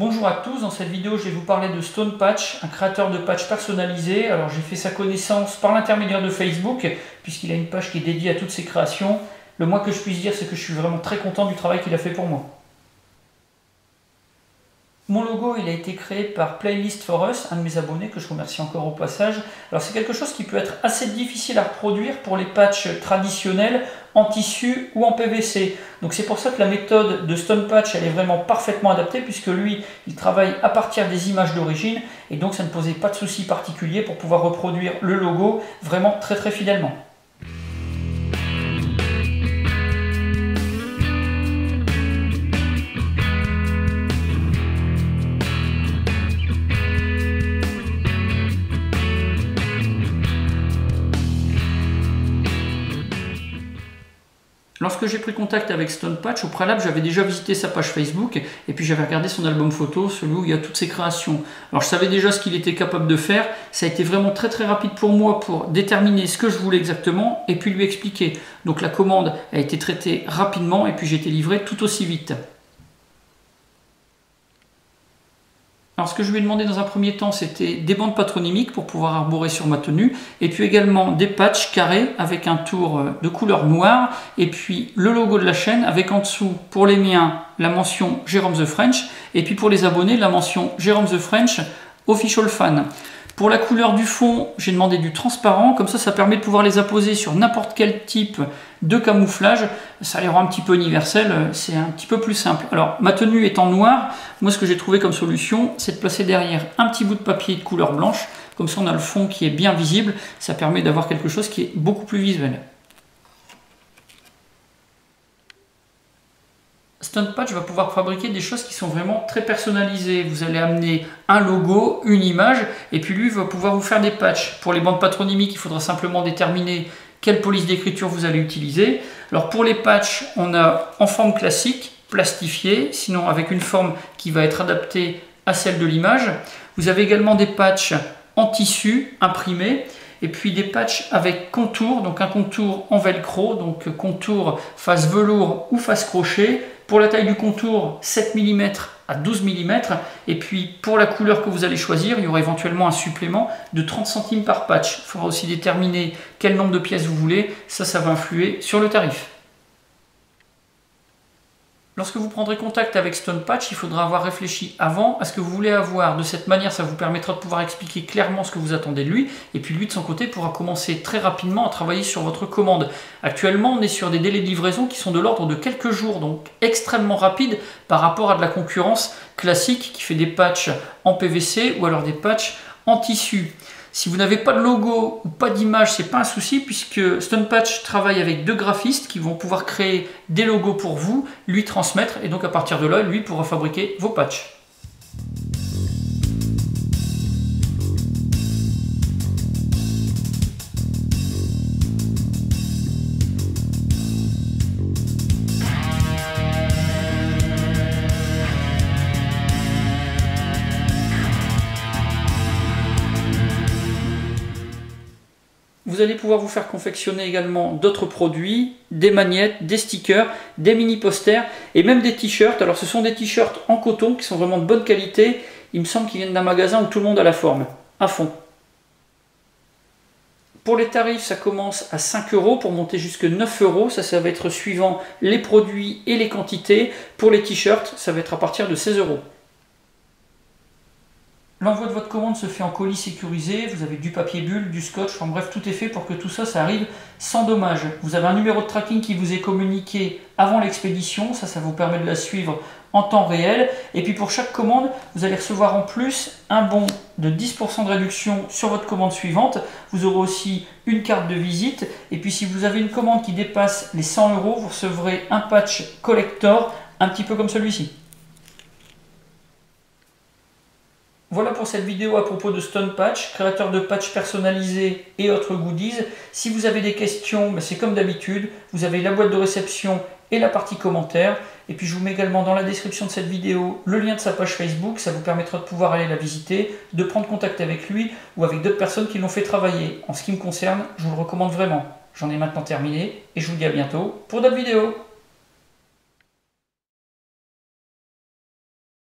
Bonjour à tous, dans cette vidéo je vais vous parler de Stone Patch, un créateur de patch personnalisé. Alors j'ai fait sa connaissance par l'intermédiaire de Facebook, puisqu'il a une page qui est dédiée à toutes ses créations. Le moins que je puisse dire, c'est que je suis vraiment très content du travail qu'il a fait pour moi. Mon logo, il a été créé par Playlist for Us, un de mes abonnés que je remercie encore au passage. Alors c'est quelque chose qui peut être assez difficile à reproduire pour les patchs traditionnels en tissu ou en PVC. Donc c'est pour ça que la méthode de Stone Patch, elle est vraiment parfaitement adaptée, puisque lui, il travaille à partir des images d'origine, et donc ça ne posait pas de souci particulier pour pouvoir reproduire le logo vraiment très fidèlement. Lorsque j'ai pris contact avec Stone Patch, au préalable, j'avais déjà visité sa page Facebook et puis j'avais regardé son album photo, celui où il y a toutes ses créations. Alors je savais déjà ce qu'il était capable de faire. Ça a été vraiment très rapide pour moi pour déterminer ce que je voulais exactement et puis lui expliquer. Donc la commande a été traitée rapidement et puis j'ai été livré tout aussi vite. Alors ce que je lui ai demandé dans un premier temps, c'était des bandes patronymiques pour pouvoir arborer sur ma tenue, et puis également des patchs carrés avec un tour de couleur noire, et puis le logo de la chaîne avec en dessous, pour les miens, la mention Jérôme the French, et puis pour les abonnés, la mention Jérôme the French Official Fan. Pour la couleur du fond, j'ai demandé du transparent, comme ça permet de pouvoir les apposer sur n'importe quel type de camouflage. Ça les rend un petit peu universel, c'est un petit peu plus simple. Alors ma tenue étant noire, moi ce que j'ai trouvé comme solution, c'est de placer derrière un petit bout de papier de couleur blanche, comme ça on a le fond qui est bien visible, ça permet d'avoir quelque chose qui est beaucoup plus visuel. Stone Patch va pouvoir fabriquer des choses qui sont vraiment très personnalisées. Vous allez amener un logo, une image, et puis lui va pouvoir vous faire des patchs. Pour les bandes patronymiques, il faudra simplement déterminer quelle police d'écriture vous allez utiliser. Alors pour les patchs, on a en forme classique, plastifiée, sinon avec une forme qui va être adaptée à celle de l'image. Vous avez également des patchs en tissu, imprimés, et puis des patchs avec contour, donc un contour en velcro, donc contour face velours ou face crochet. Pour la taille du contour, 7 mm à 12 mm, et puis pour la couleur que vous allez choisir, il y aura éventuellement un supplément de 30 centimes par patch. Il faudra aussi déterminer quel nombre de pièces vous voulez, ça va influer sur le tarif. Lorsque vous prendrez contact avec Stone Patch, il faudra avoir réfléchi avant à ce que vous voulez avoir. De cette manière, ça vous permettra de pouvoir expliquer clairement ce que vous attendez de lui, et puis lui de son côté pourra commencer très rapidement à travailler sur votre commande. Actuellement, on est sur des délais de livraison qui sont de l'ordre de quelques jours, donc extrêmement rapides par rapport à de la concurrence classique qui fait des patchs en PVC ou alors des patchs en tissu. Si vous n'avez pas de logo ou pas d'image, c'est pas un souci, puisque Stone Patch travaille avec deux graphistes qui vont pouvoir créer des logos pour vous, lui transmettre, et donc à partir de là, lui pourra fabriquer vos patchs. Vous allez pouvoir vous faire confectionner également d'autres produits, des magnettes, des stickers, des mini posters et même des t-shirts. Alors ce sont des t-shirts en coton qui sont vraiment de bonne qualité. Il me semble qu'ils viennent d'un magasin où tout le monde a la forme, à fond. Pour les tarifs, ça commence à 5 € pour monter jusqu'à 9 €. Ça va être suivant les produits et les quantités. Pour les t-shirts, ça va être à partir de 16 €. L'envoi de votre commande se fait en colis sécurisé, vous avez du papier bulle, du scotch, enfin bref, tout est fait pour que tout ça arrive sans dommage. Vous avez un numéro de tracking qui vous est communiqué avant l'expédition, ça vous permet de la suivre en temps réel. Et puis pour chaque commande, vous allez recevoir en plus un bon de 10% de réduction sur votre commande suivante. Vous aurez aussi une carte de visite. Et puis si vous avez une commande qui dépasse les 100 €, vous recevrez un patch collector, un petit peu comme celui-ci. Voilà pour cette vidéo à propos de Stone Patch, créateur de patchs personnalisés et autres goodies. Si vous avez des questions, c'est comme d'habitude, vous avez la boîte de réception et la partie commentaires. Et puis je vous mets également dans la description de cette vidéo le lien de sa page Facebook, ça vous permettra de pouvoir aller la visiter, de prendre contact avec lui ou avec d'autres personnes qui l'ont fait travailler. En ce qui me concerne, je vous le recommande vraiment. J'en ai maintenant terminé et je vous dis à bientôt pour d'autres vidéos.